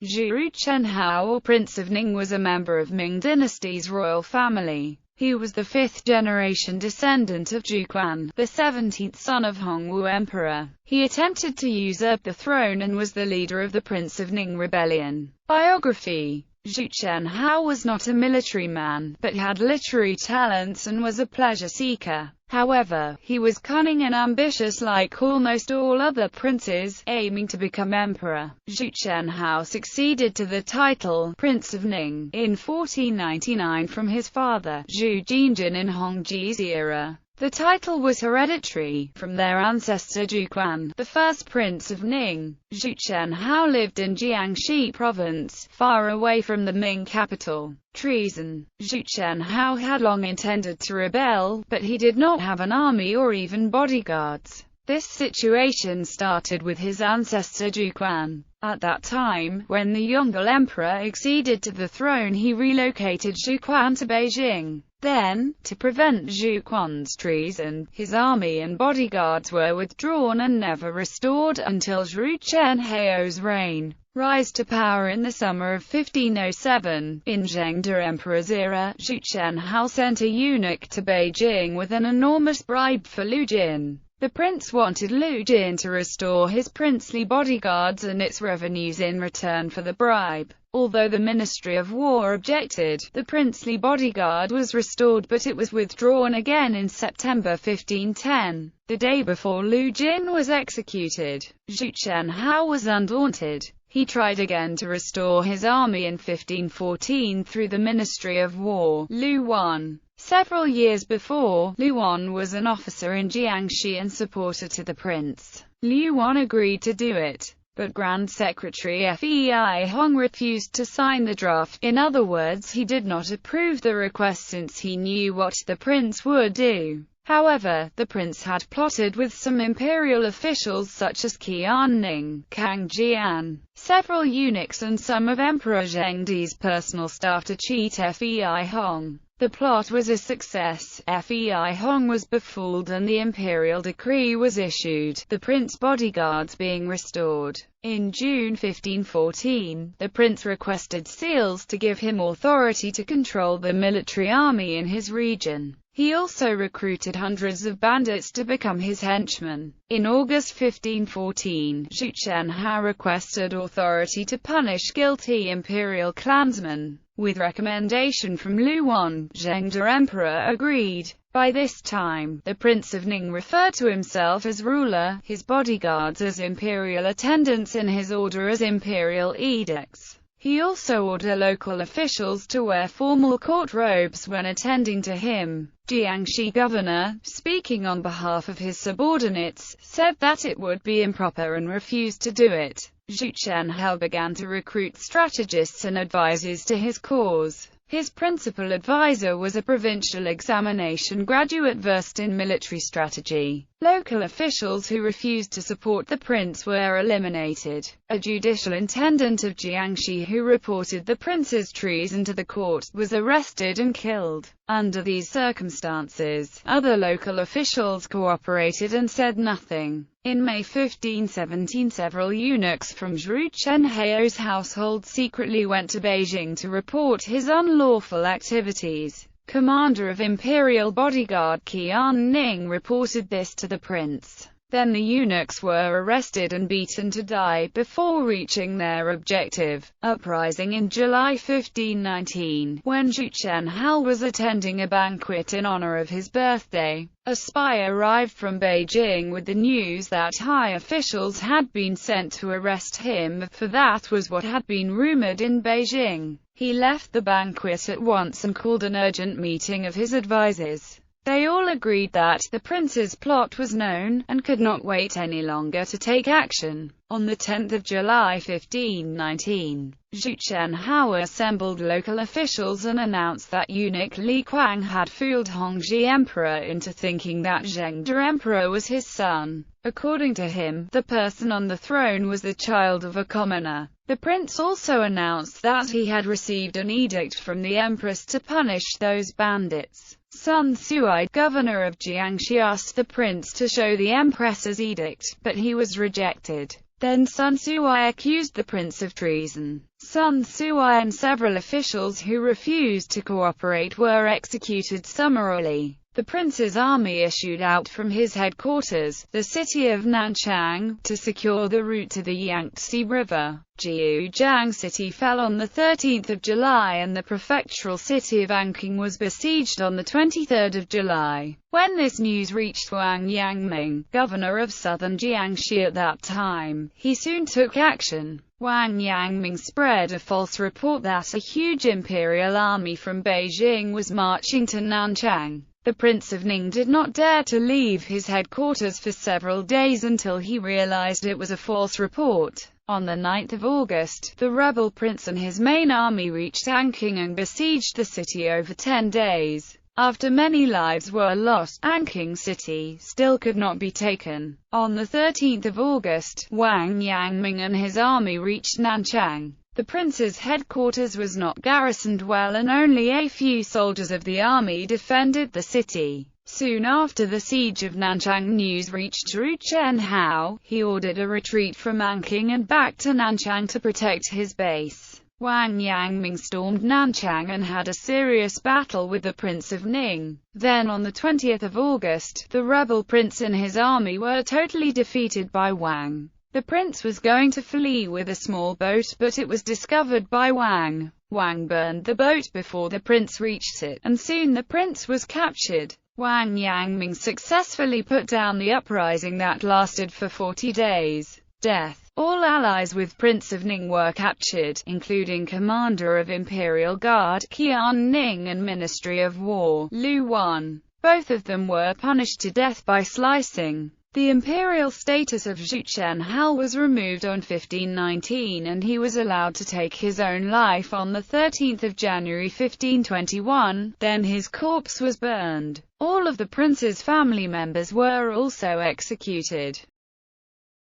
Zhu Chenhao, or Prince of Ning, was a member of Ming dynasty's royal family. He was the fifth-generation descendant of Zhu Quan, the 17th son of Hongwu Emperor. He attempted to usurp the throne and was the leader of the Prince of Ning rebellion. Biography: Zhu Chenhao was not a military man, but had literary talents and was a pleasure seeker. However, he was cunning and ambitious like almost all other princes, aiming to become emperor. Zhu Chenhao succeeded to the title, Prince of Ning, in 1499 from his father, Zhu Jinjin in Hongji's era. The title was hereditary, from their ancestor Zhu Quan, the first prince of Ning. Zhu Chenhao lived in Jiangxi province, far away from the Ming capital. Treason: Zhu Chenhao had long intended to rebel, but he did not have an army or even bodyguards. This situation started with his ancestor Zhu Quan. At that time, when the Yongle emperor acceded to the throne, he relocated Zhu Quan to Beijing. Then, to prevent Zhu Quan's treason, his army and bodyguards were withdrawn and never restored until Zhu Chenhao's reign. Rise to power: in the summer of 1507, in Zheng De Emperor's era, Zhu Chenhao sent a eunuch to Beijing with an enormous bribe for Lu Jin. The prince wanted Lu Jin to restore his princely bodyguards and its revenues in return for the bribe. Although the Ministry of War objected, the princely bodyguard was restored, but it was withdrawn again in September 1510. The day before Lu Jin was executed, Zhu Chenhao was undaunted. He tried again to restore his army in 1514 through the Ministry of War. Lu Wan. Several years before, Lu Wan was an officer in Jiangxi and supporter to the prince. Lu Wan agreed to do it, but Grand Secretary Fei Hong refused to sign the draft. In other words, he did not approve the request since he knew what the prince would do. However, the prince had plotted with some imperial officials such as Qian Ning, Kang Jian, several eunuchs and some of Emperor Zhengdi's personal staff to cheat Fei Hong. The plot was a success. Fei Hong was befooled and the imperial decree was issued, the prince's bodyguards being restored. In June 1514, the prince requested seals to give him authority to control the military army in his region. He also recruited hundreds of bandits to become his henchmen. In August 1514, Zhu Chenhao requested authority to punish guilty imperial clansmen. With recommendation from Lu Wan, Zheng De Emperor agreed. By this time, the Prince of Ning referred to himself as ruler, his bodyguards as imperial attendants and his order as imperial edicts. He also ordered local officials to wear formal court robes when attending to him. Jiangxi governor, speaking on behalf of his subordinates, said that it would be improper and refused to do it. Zhu Chenhao began to recruit strategists and advisors to his cause. His principal advisor was a provincial examination graduate versed in military strategy. Local officials who refused to support the prince were eliminated. A judicial intendant of Jiangxi who reported the prince's treason to the court was arrested and killed. Under these circumstances, other local officials cooperated and said nothing. In May 1517, several eunuchs from Zhu Chenhao's household secretly went to Beijing to report his unlawful activities. Commander of Imperial Bodyguard Qian Ning reported this to the prince. Then the eunuchs were arrested and beaten to die before reaching their objective. Uprising in July 1519, when Zhu Chenhao was attending a banquet in honor of his birthday. A spy arrived from Beijing with the news that high officials had been sent to arrest him, for that was what had been rumored in Beijing. He left the banquet at once and called an urgent meeting of his advisors. They all agreed that the prince's plot was known, and could not wait any longer to take action. On the 10th of July 1519, Zhu Chenhao assembled local officials and announced that eunuch Li Kuang had fooled Hongji Emperor into thinking that Zheng De Emperor was his son. According to him, the person on the throne was the child of a commoner. The prince also announced that he had received an edict from the empress to punish those bandits. Sun Suai, governor of Jiangxi, asked the prince to show the empress's edict, but he was rejected. Then Sun Suai accused the prince of treason. Sun Suai and several officials who refused to cooperate were executed summarily. The prince's army issued out from his headquarters, the city of Nanchang, to secure the route to the Yangtze River. Jiujiang city fell on 13 July and the prefectural city of Anqing was besieged on 23 July. When this news reached Wang Yangming, governor of southern Jiangxi at that time, he soon took action. Wang Yangming spread a false report that a huge imperial army from Beijing was marching to Nanchang. The Prince of Ning did not dare to leave his headquarters for several days until he realized it was a false report. On 9 August, the rebel prince and his main army reached Anqing and besieged the city over 10 days. After many lives were lost, Anqing city still could not be taken. On 13 August, Wang Yangming and his army reached Nanchang. The prince's headquarters was not garrisoned well and only a few soldiers of the army defended the city. Soon after the siege of Nanchang news reached Zhu Chenhao. He ordered a retreat from Anqing and back to Nanchang to protect his base. Wang Yangming stormed Nanchang and had a serious battle with the Prince of Ning. Then on 20 August, the rebel prince and his army were totally defeated by Wang. The prince was going to flee with a small boat, but it was discovered by Wang. Wang burned the boat before the prince reached it, and soon the prince was captured. Wang Yangming successfully put down the uprising that lasted for 40 days. Death. All allies with Prince of Ning were captured, including Commander of Imperial Guard, Qian Ning, and Ministry of War, Lu Wan. Both of them were punished to death by slicing. The imperial status of Zhu Chenhao was removed on 1519 and he was allowed to take his own life on 13 January 1521, then his corpse was burned. All of the prince's family members were also executed.